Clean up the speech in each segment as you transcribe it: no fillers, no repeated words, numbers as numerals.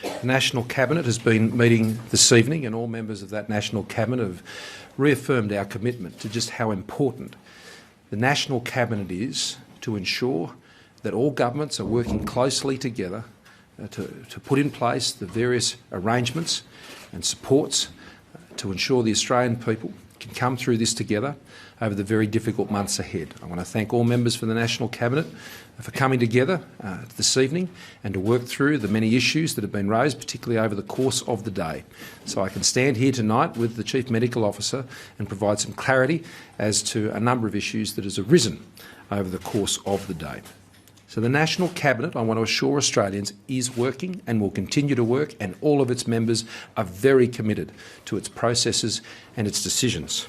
The National Cabinet has been meeting this evening, and all members of that National Cabinet have reaffirmed our commitment to just how important the National Cabinet is to ensure that all governments are working closely together to put in place the various arrangements and supports to ensure the Australian people can come through this together over the very difficult months ahead. I want to thank all members for the National Cabinet for coming together this evening and to work through the many issues that have been raised, particularly over the course of the day. So I can stand here tonight with the Chief Medical Officer and provide some clarity as to a number of issues that has arisen over the course of the day. So the National Cabinet, I want to assure Australians, is working and will continue to work, and all of its members are very committed to its processes and its decisions.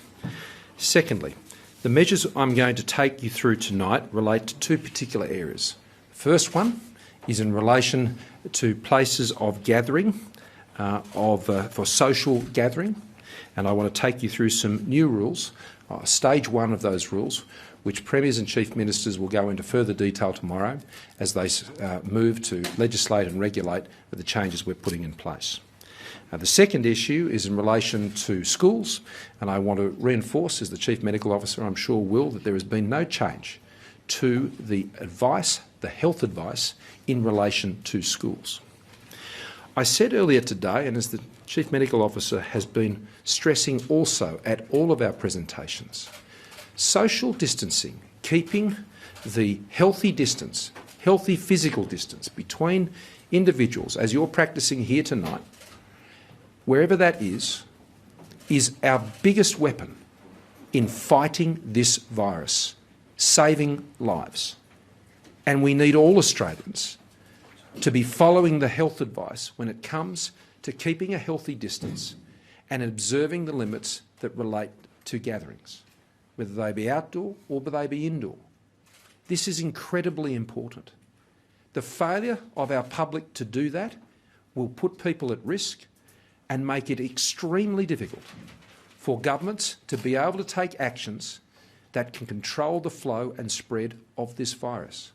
Secondly, the measures I'm going to take you through tonight relate to two particular areas. The first one is in relation to places of gathering, for social gathering, and I want to take you through some new rules, stage one of those rules, which Premiers and Chief Ministers will go into further detail tomorrow as they move to legislate and regulate the changes we're putting in place. The second issue is in relation to schools, and I want to reinforce, as the Chief Medical Officer I'm sure will, that there has been no change to the advice, the health advice, in relation to schools. I said earlier today, and as the Chief Medical Officer has been stressing also at all of our presentations, social distancing, keeping the healthy distance, healthy physical distance between individuals, as you're practicing here tonight, wherever that is our biggest weapon in fighting this virus, saving lives. And we need all Australians to be following the health advice when it comes to keeping a healthy distance and observing the limits that relate to gatherings, whether they be outdoor or whether they be indoor. This is incredibly important. The failure of our public to do that will put people at risk and make it extremely difficult for governments to be able to take actions that can control the flow and spread of this virus.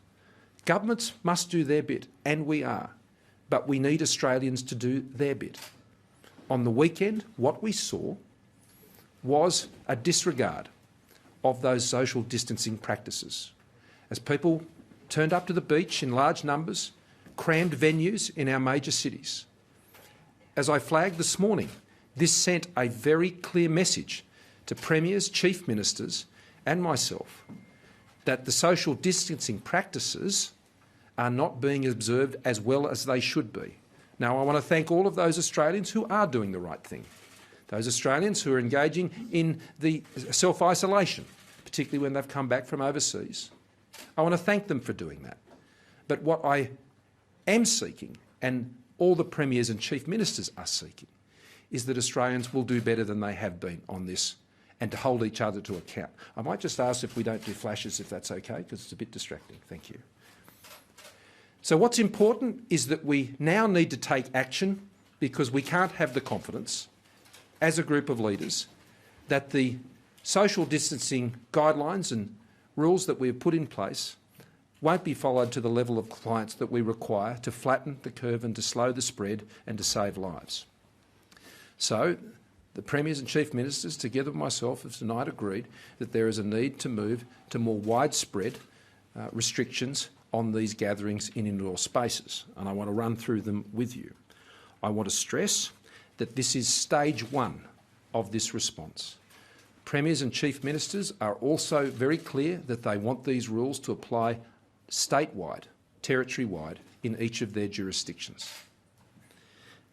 Governments must do their bit, and we are, but we need Australians to do their bit. On the weekend, what we saw was a disregard of those social distancing practices. As people turned up to the beach in large numbers, crammed venues in our major cities. As I flagged this morning, this sent a very clear message to Premiers, Chief Ministers and myself that the social distancing practices are not being observed as well as they should be. Now, I want to thank all of those Australians who are doing the right thing, those Australians who are engaging in the self-isolation, particularly when they've come back from overseas. I want to thank them for doing that. But what I am seeking, and all the Premiers and Chief Ministers are seeking, is that Australians will do better than they have been on this and to hold each other to account. I might just ask if we don't do flashes, if that's okay, because it's a bit distracting. Thank you. So what's important is that we now need to take action, because we can't have the confidence as a group of leaders that the social distancing guidelines and rules that we have put in place won't be followed to the level of compliance that we require to flatten the curve and to slow the spread and to save lives. So the Premiers and Chief Ministers, together with myself, have tonight agreed that there is a need to move to more widespread restrictions on these gatherings in indoor spaces, and I want to run through them with you. I want to stress that this is stage one of this response. Premiers and Chief Ministers are also very clear that they want these rules to apply statewide, territory-wide, in each of their jurisdictions.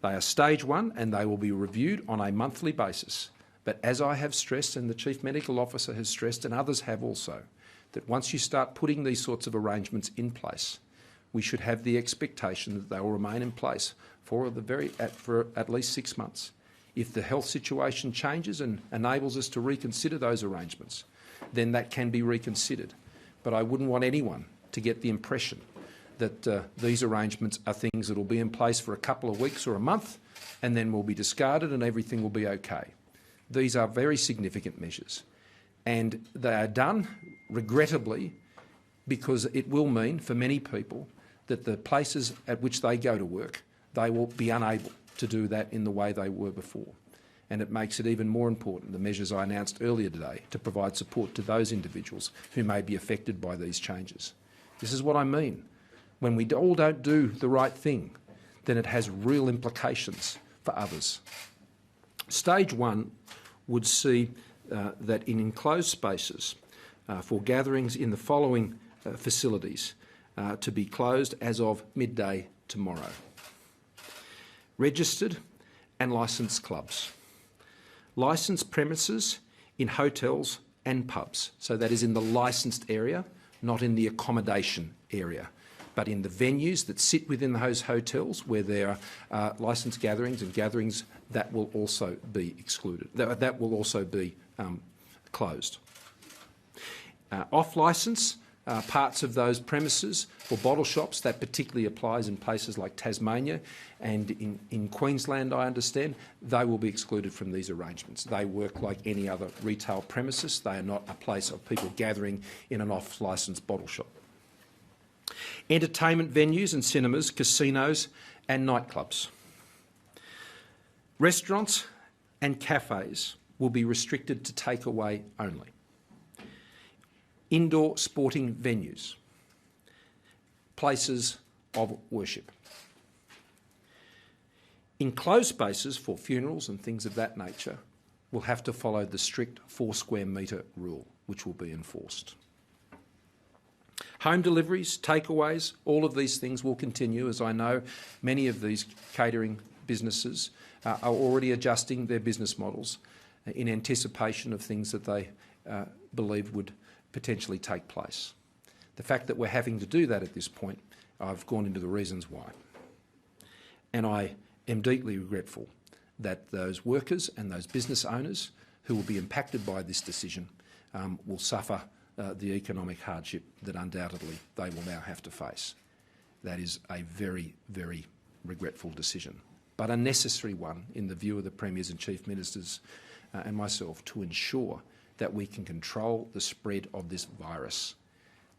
They are stage one and they will be reviewed on a monthly basis. But as I have stressed, and the Chief Medical Officer has stressed, and others have also, that once you start putting these sorts of arrangements in place, we should have the expectation that they will remain in place for at least 6 months. If the health situation changes and enables us to reconsider those arrangements, then that can be reconsidered. But I wouldn't want anyone to get the impression that these arrangements are things that will be in place for a couple of weeks or a month and then will be discarded and everything will be okay. These are very significant measures, and they are done, regrettably, because it will mean for many people that the places at which they go to work They will be unable to do that in the way they were before. And it makes it even more important, the measures I announced earlier today, to provide support to those individuals who may be affected by these changes. This is what I mean. When we all don't do the right thing, then it has real implications for others. Stage 1 would see that in enclosed spaces for gatherings in the following facilities to be closed as of midday tomorrow. Registered and licensed clubs. Licensed premises in hotels and pubs. So that is in the licensed area, not in the accommodation area, but in the venues that sit within those hotels where there are licensed gatherings and gatherings that will also be excluded, that will also be closed. Off-licence parts of those premises for bottle shops, that particularly applies in places like Tasmania and in Queensland, I understand, they will be excluded from these arrangements. They work like any other retail premises. They are not a place of people gathering in an off-licensed bottle shop. Entertainment venues and cinemas, casinos and nightclubs. Restaurants and cafes will be restricted to takeaway only. Indoor sporting venues, places of worship. Enclosed spaces for funerals and things of that nature will have to follow the strict 4 square metre rule, which will be enforced. Home deliveries, takeaways, all of these things will continue, as I know many of these catering businesses are already adjusting their business models in anticipation of things that they believe would potentially take place. The fact that we're having to do that at this point, I've gone into the reasons why. And I am deeply regretful that those workers and those business owners who will be impacted by this decision will suffer the economic hardship that undoubtedly they will now have to face. That is a very, very regretful decision, but a necessary one in the view of the Premiers and Chief Ministers and myself to ensure that we can control the spread of this virus.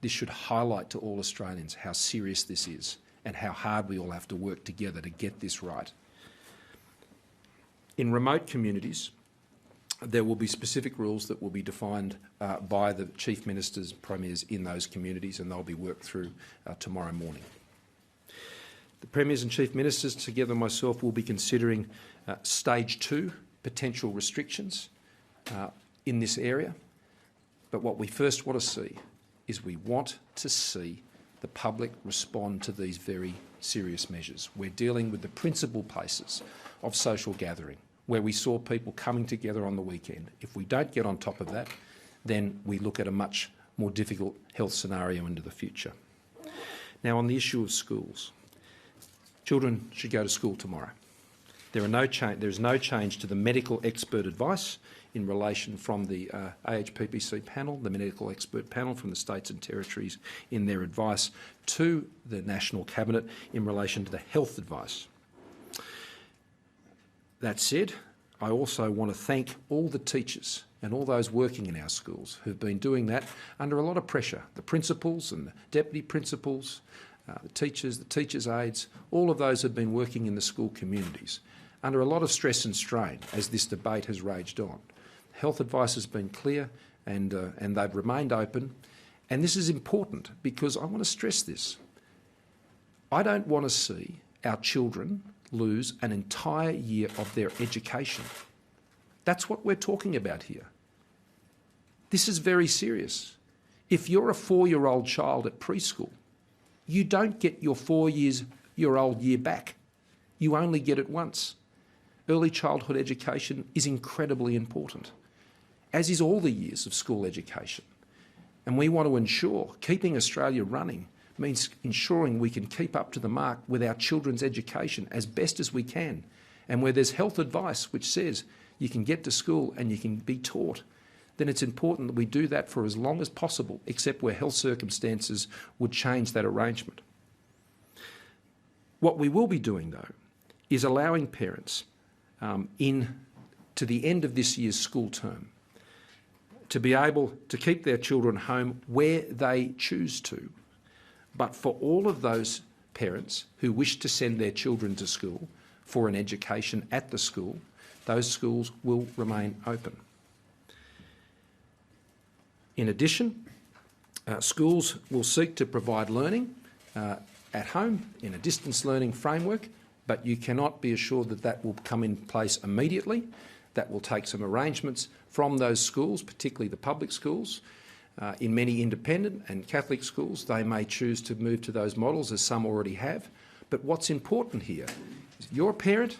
This should highlight to all Australians how serious this is and how hard we all have to work together to get this right. In remote communities, there will be specific rules that will be defined by the Chief Ministers, Premiers in those communities, and they'll be worked through tomorrow morning. The Premiers and Chief Ministers, together with myself, will be considering Stage 2 potential restrictions in this area. But what we first want to see is we want to see the public respond to these very serious measures. We're dealing with the principal places of social gathering, where we saw people coming together on the weekend. If we don't get on top of that, then we look at a much more difficult health scenario into the future. Now, on the issue of schools, children should go to school tomorrow. There is no change to the medical expert advice in relation from the AHPPC panel, the medical expert panel from the states and territories in their advice to the National Cabinet in relation to the health advice. That said, I also want to thank all the teachers and all those working in our schools who've been doing that under a lot of pressure. The principals and the deputy principals, the teachers' aides, all of those have been working in the school communities under a lot of stress and strain as this debate has raged on. Health advice has been clear and they've remained open. And this is important because I want to stress this. I don't want to see our children lose an entire year of their education. That's what we're talking about here. This is very serious. If you're a 4-year-old child at preschool, you don't get your 4-year-old year back. You only get it once. Early childhood education is incredibly important, as is all the years of school education. And we want to ensure keeping Australia running means ensuring we can keep up to the mark with our children's education as best as we can. And where there's health advice which says you can get to school and you can be taught, then it's important that we do that for as long as possible, except where health circumstances would change that arrangement. What we will be doing, though, is allowing parents to the end of this year's school term to be able to keep their children home where they choose to. But for all of those parents who wish to send their children to school for an education at the school, those schools will remain open. In addition, schools will seek to provide learning at home in a distance learning framework, but you cannot be assured that that will come in place immediately. That will take some arrangements from those schools, particularly the public schools. In many independent and Catholic schools, they may choose to move to those models, as some already have. But what's important here is you're a parent,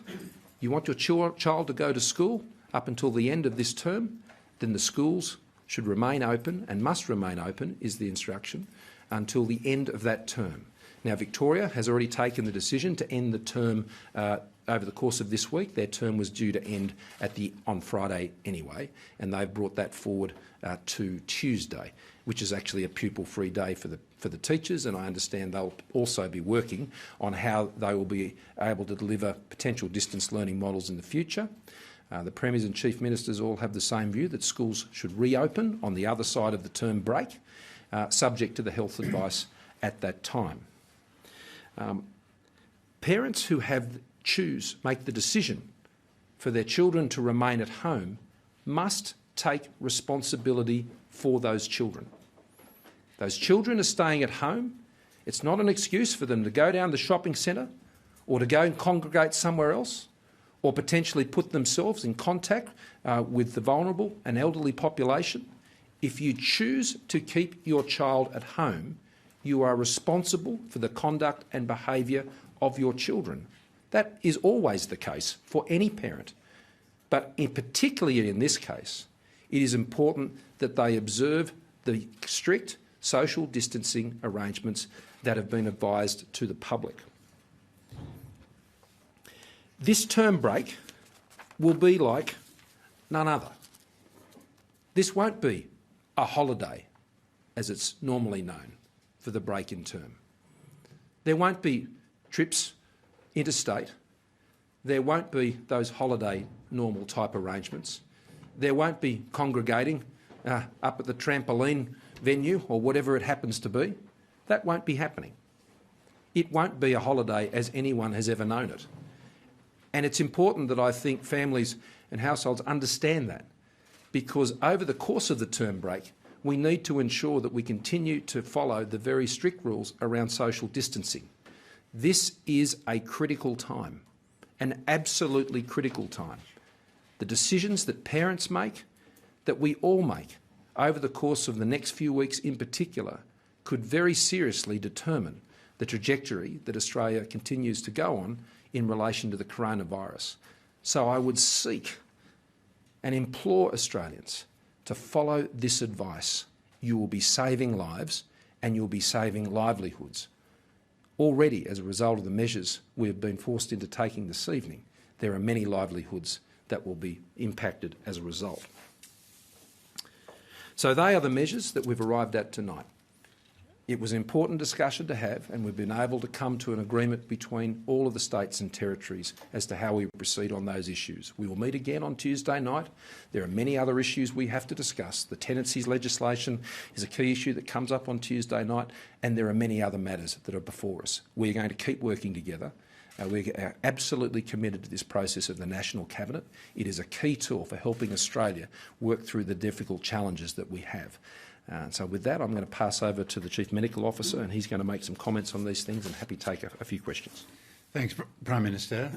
you want your child to go to school up until the end of this term, then the schools should remain open and must remain open, is the instruction, until the end of that term. Now, Victoria has already taken the decision to end the term over the course of this week. Their term was due to end on Friday anyway, and they've brought that forward to Tuesday, which is actually a pupil-free day for the teachers, and I understand they'll also be working on how they will be able to deliver potential distance learning models in the future. The Premiers and Chief Ministers all have the same view, that schools should reopen on the other side of the term break, subject to the health advice at that time. Parents who make the decision for their children to remain at home must take responsibility for those children. Those children are staying at home. It's not an excuse for them to go down the shopping centre or to go and congregate somewhere else, or potentially put themselves in contact with the vulnerable and elderly population. If you choose to keep your child at home, you are responsible for the conduct and behaviour of your children. That is always the case for any parent. But particularly in this case, it is important that they observe the strict social distancing arrangements that have been advised to the public. This term break will be like none other. This won't be a holiday, as it's normally known, for the break in term. There won't be trips interstate. There won't be those holiday normal type arrangements. There won't be congregating up at the trampoline venue or whatever it happens to be. That won't be happening. It won't be a holiday as anyone has ever known it. And it's important that I think families and households understand that, because over the course of the term break, we need to ensure that we continue to follow the very strict rules around social distancing. This is a critical time, an absolutely critical time. The decisions that parents make, that we all make over the course of the next few weeks in particular, could very seriously determine the trajectory that Australia continues to go on in relation to the coronavirus. So I would seek and implore Australians to follow this advice. You will be saving lives and you'll be saving livelihoods. Already, as a result of the measures we have been forced into taking this evening, there are many livelihoods that will be impacted as a result. So they are the measures that we've arrived at tonight. It was an important discussion to have, and we've been able to come to an agreement between all of the states and territories as to how we proceed on those issues. We will meet again on Tuesday night. There are many other issues we have to discuss. The tenancies legislation is a key issue that comes up on Tuesday night, and there are many other matters that are before us. We're going to keep working together. We are absolutely committed to this process of the National Cabinet. It is a key tool for helping Australia work through the difficult challenges that we have. So with that, I'm going to pass over to the Chief Medical Officer, and he's going to make some comments on these things, and happy to take a few questions. Thanks, Prime Minister.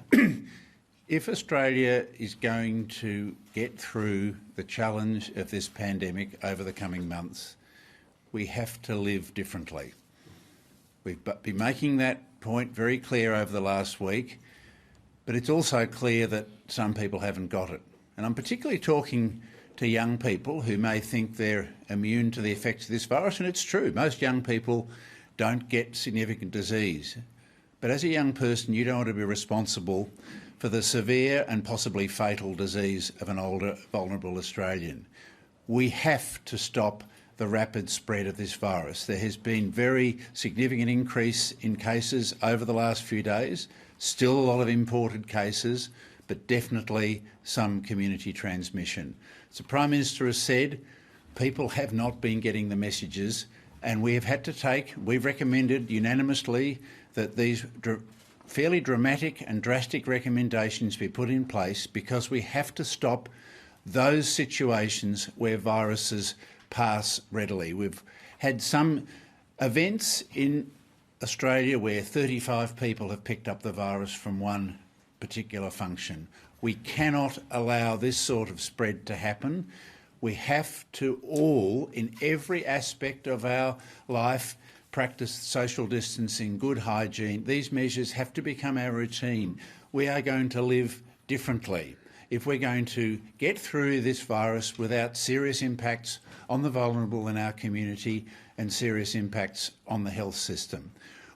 If Australia is going to get through the challenge of this pandemic over the coming months, we have to live differently. We've been making that point very clear over the last week, but it's also clear that some people haven't got it. And I'm particularly talking to young people who may think they're immune to the effects of this virus, and it's true. Most young people don't get significant disease. But as a young person, you don't want to be responsible for the severe and possibly fatal disease of an older, vulnerable Australian. We have to stop the rapid spread of this virus. There has been very significant increase in cases over the last few days, still a lot of imported cases, but definitely some community transmission. As the Prime Minister has said, people have not been getting the messages, and we've recommended unanimously that these fairly dramatic and drastic recommendations be put in place, because we have to stop those situations where viruses pass readily. We've had some events in Australia where 35 people have picked up the virus from one particular function. We cannot allow this sort of spread to happen. We have to all, in every aspect of our life, practice social distancing, good hygiene. These measures have to become our routine. We are going to live differently if we're going to get through this virus without serious impacts on the vulnerable in our community and serious impacts on the health system.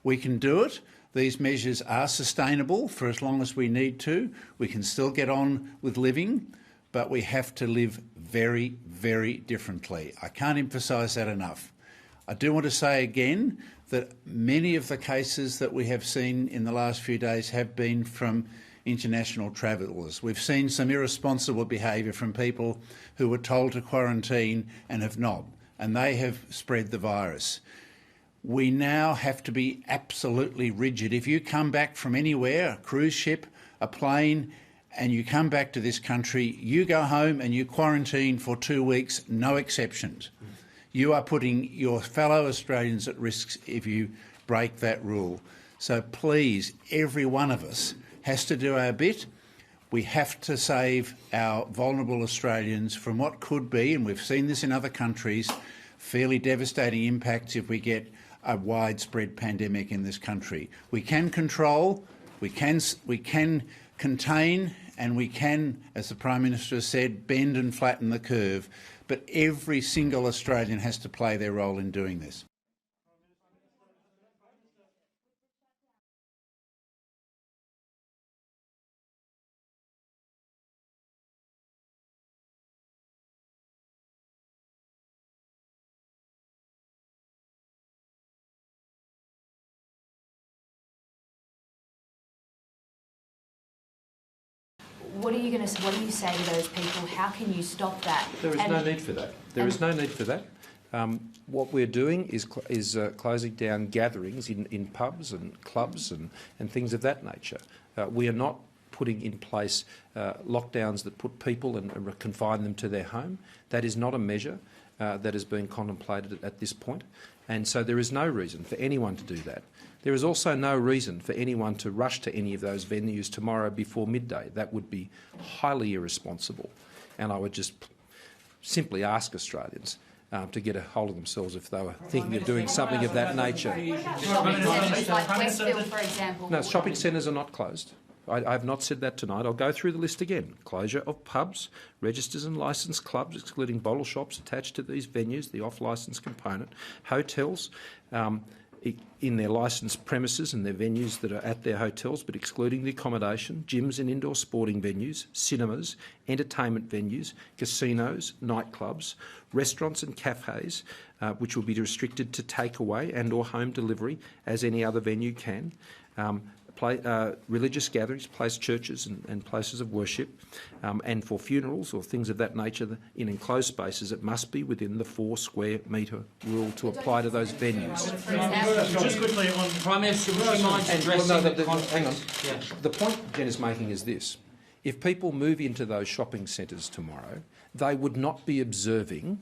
We can do it. These measures are sustainable for as long as we need to. We can still get on with living, but we have to live very, very differently. I can't emphasise that enough. I do want to say again that many of the cases that we have seen in the last few days have been from international travellers. We've seen some irresponsible behaviour from people who were told to quarantine and have not, and they have spread the virus. We now have to be absolutely rigid. If you come back from anywhere, a cruise ship, a plane, and you come back to this country, you go home and you quarantine for 2 weeks, no exceptions. You are putting your fellow Australians at risk if you break that rule. So please, every one of us has to do our bit. We have to save our vulnerable Australians from what could be, and we've seen this in other countries, fairly devastating impacts if we get a widespread pandemic in this country. We can control, we can contain, and we can, as the Prime Minister has said, bend and flatten the curve. But every single Australian has to play their role in doing this. What are you say to those people? How can you stop that? There is no need for that. There is no need for that. What we're doing is closing down gatherings in pubs and clubs and things of that nature. We are not putting in place lockdowns that put people and confine them to their home. That is not a measure that is being contemplated at this point, and so there is no reason for anyone to do that. There is also no reason for anyone to rush to any of those venues tomorrow before midday. That would be highly irresponsible, and I would just simply ask Australians to get a hold of themselves if they were thinking of doing something of that nature. Shopping centres like Westfield, for example. No, shopping centres are not closed. I have not said that tonight. I'll go through the list again. Closure of pubs, registers and licensed clubs, excluding bottle shops attached to these venues, the off-licence component, hotels, in their licensed premises and their venues that are at their hotels, but excluding the accommodation, gyms and indoor sporting venues, cinemas, entertainment venues, casinos, nightclubs, restaurants and cafes, which will be restricted to takeaway and or home delivery as any other venue can. Religious gatherings, churches and places of worship, and for funerals or things of that nature in enclosed spaces, it must be within the 4 square metre rule to apply to those venues. Just quickly on Prime Minister, would you mind addressing the conflict? Hang on. Yeah. The point Jen is making is this. If people move into those shopping centres tomorrow, they would not be observing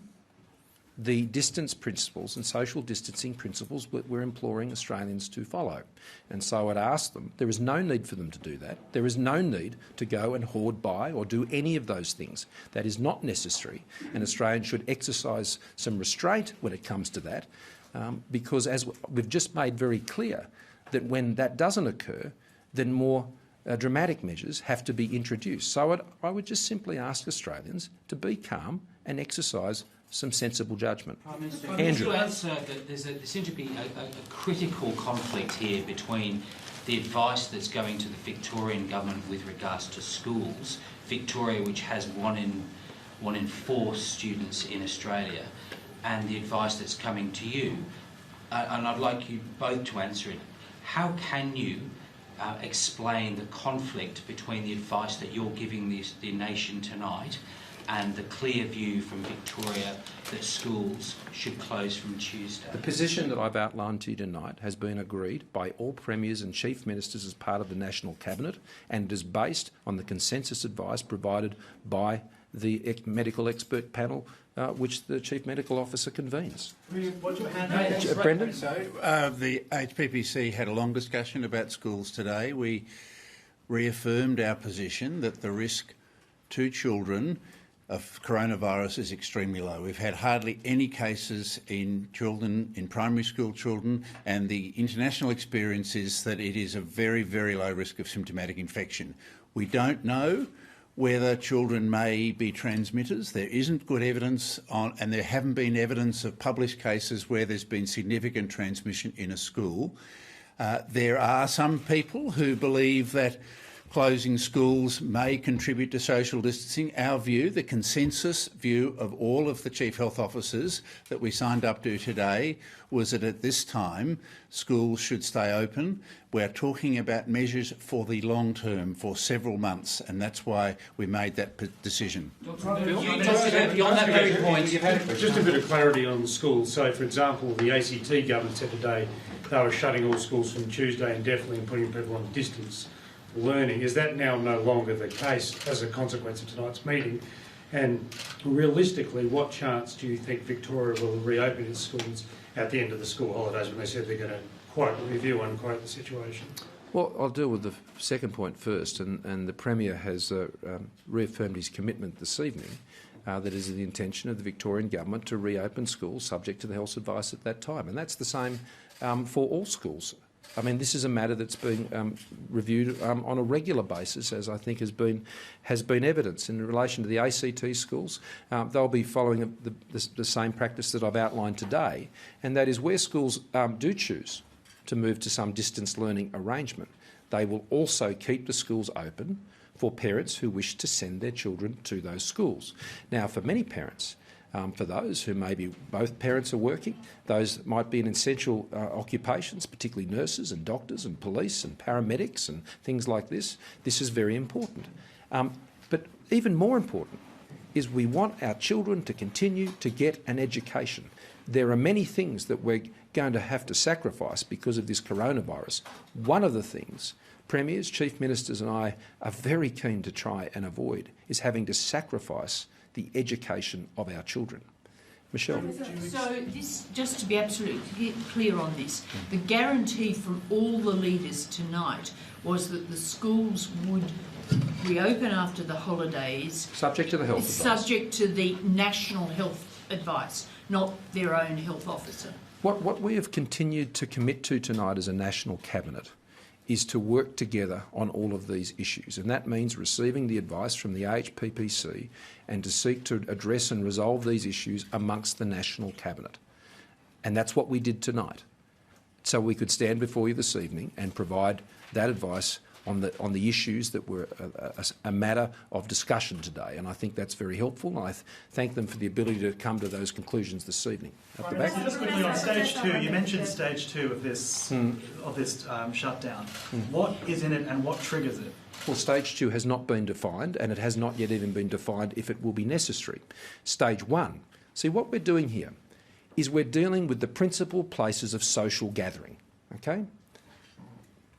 the distance principles and social distancing principles that we're imploring Australians to follow. And so I'd ask them, there is no need for them to do that. There is no need to go and hoard by or do any of those things. That is not necessary, and Australians should exercise some restraint when it comes to that, because as we've just made very clear, that when that doesn't occur, then more dramatic measures have to be introduced. So I would just simply ask Australians to be calm and exercise some sensible judgment. Andrew. There seems to be a critical conflict here between the advice that's going to the Victorian government with regards to schools, Victoria, which has one in 4 students in Australia, and the advice that's coming to you. And I'd like you both to answer it. How can you explain the conflict between the advice that you're giving the nation tonight and the clear view from Victoria that schools should close from Tuesday? The position that I've outlined to you tonight has been agreed by all premiers and chief ministers as part of the National Cabinet, and it is based on the consensus advice provided by the medical expert panel which the Chief Medical Officer convenes. Brendan? So the HPPC had a long discussion about schools today. We reaffirmed our position that the risk to children of coronavirus is extremely low. We've had hardly any cases in children, in primary school children, and the international experience is that it is a very, very low risk of symptomatic infection. We don't know whether children may be transmitters. There isn't good evidence on, and there haven't been evidence of published cases where there's been significant transmission in a school. There are some people who believe that closing schools may contribute to social distancing. Our view, the consensus view of all of the Chief Health Officers that we signed up to today, was that at this time schools should stay open. We're talking about measures for the long term, for several months, and that's why we made that decision. On that very point, just a bit of clarity on schools. So, for example, the ACT government said today they were shutting all schools from Tuesday indefinitely and putting people on distance learning. Is that now no longer the case as a consequence of tonight's meeting? And realistically, what chance do you think Victoria will reopen its schools at the end of the school holidays, when they said they're going to, quote, review, unquote, the situation? Well, I'll deal with the second point first, and the Premier has reaffirmed his commitment this evening that it is the intention of the Victorian Government to reopen schools subject to the health advice at that time, and that's the same for all schools. I mean, this is a matter that's being reviewed on a regular basis, as I think has been evidence. In relation to the ACT schools, they'll be following the same practice that I've outlined today, and that is where schools do choose to move to some distance learning arrangement, they will also keep the schools open for parents who wish to send their children to those schools. Now, for many parents, for those who maybe both parents are working, those might be in essential occupations, particularly nurses and doctors and police and paramedics and things like this, this is very important. But even more important is we want our children to continue to get an education. There are many things that we're going to have to sacrifice because of this coronavirus. One of the things premiers, chief ministers and I are very keen to try and avoid is having to sacrifice the education of our children. Michelle. So this, just to be absolutely clear on this, the guarantee from all the leaders tonight was that the schools would reopen after the holidays. Subject to the health advice. Subject to the national health advice, not their own health officer. What we have continued to commit to tonight as a national cabinet is to work together on all of these issues, and that means receiving the advice from the AHPPC and to seek to address and resolve these issues amongst the national cabinet. And that's what we did tonight. So we could stand before you this evening and provide that advice on the issues that were a matter of discussion today, and I think that's very helpful, and I thank them for the ability to come to those conclusions this evening. At the back. Just quickly on stage 2, you mentioned stage 2 of this shutdown. What is in it and what triggers it? Well, stage 2 has not been defined, and it has not yet even been defined if it will be necessary. Stage 1, see what we're doing here is we're dealing with the principal places of social gathering, okay?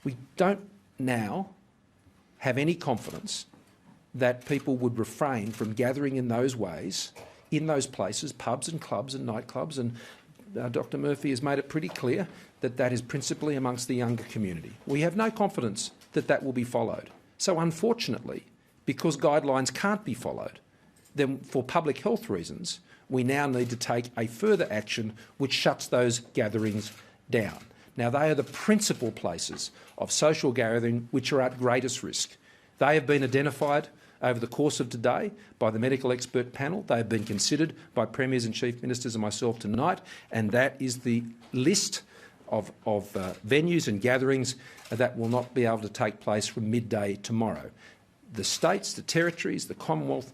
We don't now have any confidence that people would refrain from gathering in those ways, in those places, pubs and clubs and nightclubs, and Dr Murphy has made it pretty clear that that is principally amongst the younger community. We have no confidence that that will be followed. So unfortunately, because guidelines can't be followed, then for public health reasons, we now need to take a further action which shuts those gatherings down. Now, they are the principal places of social gathering which are at greatest risk. They have been identified over the course of today by the medical expert panel. They have been considered by premiers and chief ministers and myself tonight, and that is the list of venues and gatherings that will not be able to take place from midday tomorrow. The states, the territories, the Commonwealth,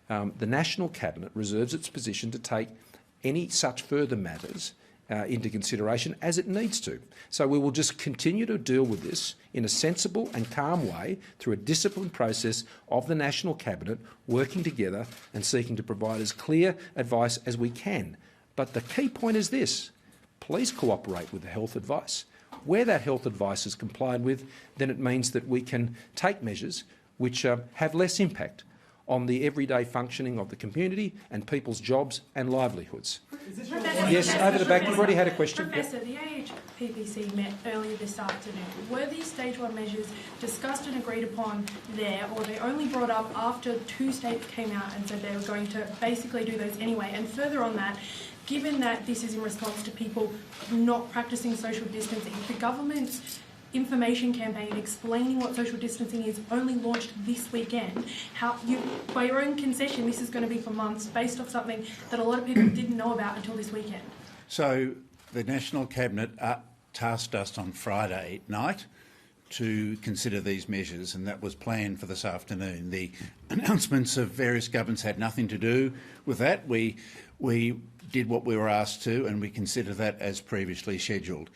the National Cabinet reserves its position to take any such further matters into consideration, as it needs to. So we will just continue to deal with this in a sensible and calm way through a disciplined process of the National Cabinet, working together and seeking to provide as clear advice as we can. But the key point is this: please cooperate with the health advice. Where that health advice is complied with, then it means that we can take measures which have less impact on the everyday functioning of the community and people's jobs and livelihoods. Yes, over the back. You've already had a question. Professor, the AHPPC met earlier this afternoon. Were these stage 1 measures discussed and agreed upon there, or they only brought up after 2 states came out and said they were going to basically do those anyway? And further on that, given that this is in response to people not practicing social distancing, the government's information campaign explaining what social distancing is only launched this weekend, by your own concession, this is going to be for months, based off something that a lot of people didn't know about until this weekend. So the National Cabinet tasked us on Friday night to consider these measures, and that was planned for this afternoon. The announcements of various governments had nothing to do with that. We did what we were asked to, and we consider that as previously scheduled.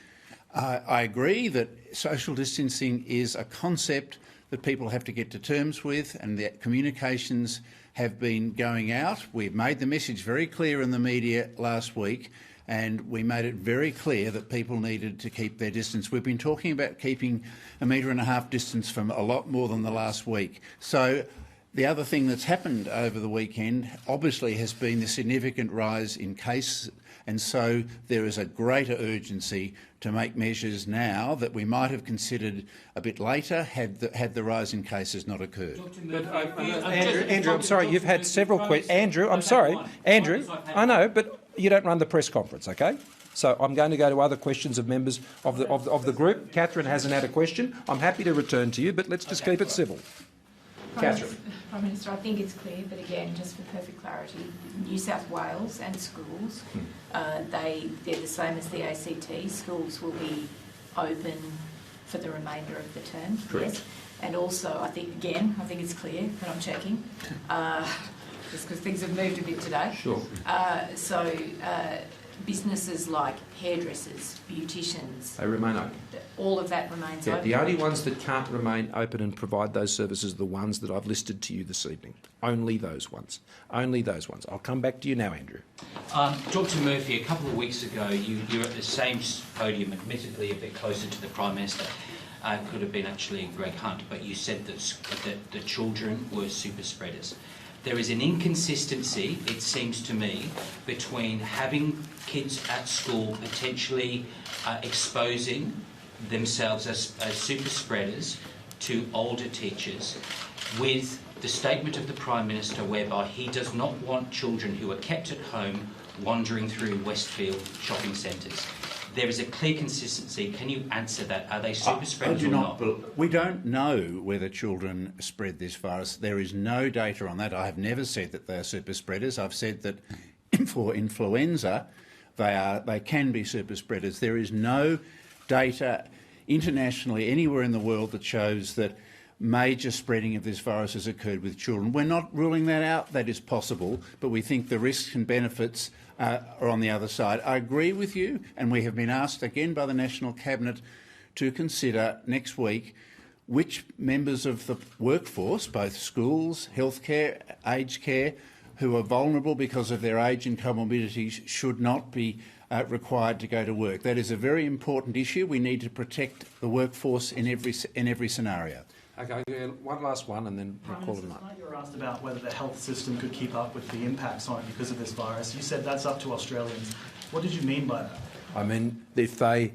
I agree that social distancing is a concept that people have to get to terms with, and the communications have been going out. We've made the message very clear in the media last week, and we made it very clear that people needed to keep their distance. We've been talking about keeping 1.5 metre distance from a lot more than the last week. So the other thing that's happened over the weekend obviously has been the significant rise in cases, and so there is a greater urgency to make measures now that we might have considered a bit later had the rise in cases not occurred. But Andrew, I'm sorry, you've had several questions. Andrew, I'm sorry. Andrew, I know, but you don't run the press conference, okay? So I'm going to go to other questions of members of the group. Catherine hasn't had a question. I'm happy to return to you, but let's just keep it civil. Catherine. Prime Minister, I think it's clear, but again, just for perfect clarity, New South Wales and schools, they're the same as the ACT. Schools will be open for the remainder of the term. Correct. Yes. And also, I think it's clear, but I'm checking, just because things have moved a bit today. Sure. Businesses like hairdressers, beauticians, They remain open. all of that remains open. The only ones that can't remain open and provide those services are the ones that I've listed to you this evening. Only those ones. Only those ones. I'll come back to you now, Andrew. Dr Murphy, a couple of weeks ago, you were at the same podium, admittedly a bit closer to the Prime Minister. Could have been actually Greg Hunt, but you said that the children were super spreaders. There is an inconsistency, it seems to me, between having kids at school potentially exposing themselves as super spreaders to older teachers, with the statement of the Prime Minister whereby he does not want children who are kept at home wandering through Westfield shopping centres. There is a clear consistency. Can you answer that? Are they super spreaders or not? We don't know whether children spread this virus. There is no data on that. I have never said that they are super spreaders. I've said that for influenza, they can be super spreaders. There is no data internationally anywhere in the world that shows that major spreading of this virus has occurred with children. We're not ruling that out. That is possible, but we think the risks and benefits are on the other side. I agree with you, and we have been asked again by the National Cabinet to consider next week which members of the workforce, both schools, healthcare, aged care, who are vulnerable because of their age and comorbidities, should not be required to go to work. That is a very important issue. We need to protect the workforce in every scenario. Okay, one last one and then we'll call it a night. You were asked about whether the health system could keep up with the impacts on it because of this virus. You said that's up to Australians. What did you mean by that? I mean, if they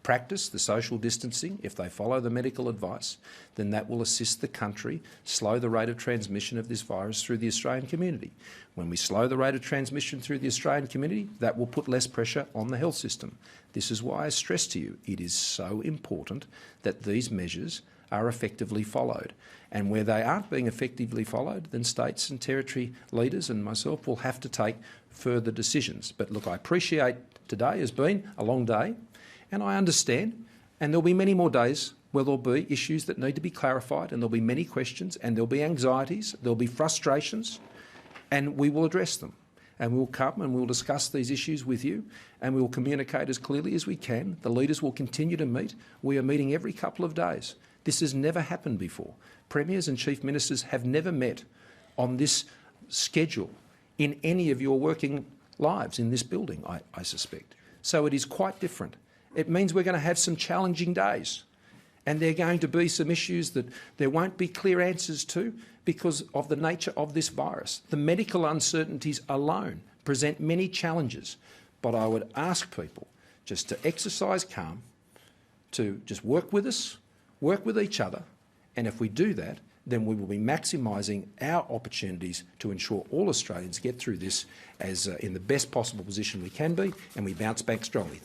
practice the social distancing, if they follow the medical advice, then that will assist the country slow the rate of transmission of this virus through the Australian community. When we slow the rate of transmission through the Australian community, that will put less pressure on the health system. This is why I stress to you, it is so important that these measures are effectively followed. And where they aren't being effectively followed, then states and territory leaders and myself will have to take further decisions. But look, I appreciate today has been a long day, and I understand, and there'll be many more days where there'll be issues that need to be clarified, and there'll be many questions, and there'll be anxieties, there'll be frustrations, and we will address them. and we'll come and we'll discuss these issues with you, and we'll communicate as clearly as we can. The leaders will continue to meet. We are meeting every couple of days. This has never happened before. Premiers and chief ministers have never met on this schedule in any of your working lives in this building, I suspect. So it is quite different. It means we're going to have some challenging days, and there are going to be some issues that there won't be clear answers to because of the nature of this virus. The medical uncertainties alone present many challenges, but I would ask people just to exercise calm, to just work with us, work with each other, and if we do that, then we will be maximising our opportunities to ensure all Australians get through this as in the best possible position we can be, and we bounce back strongly.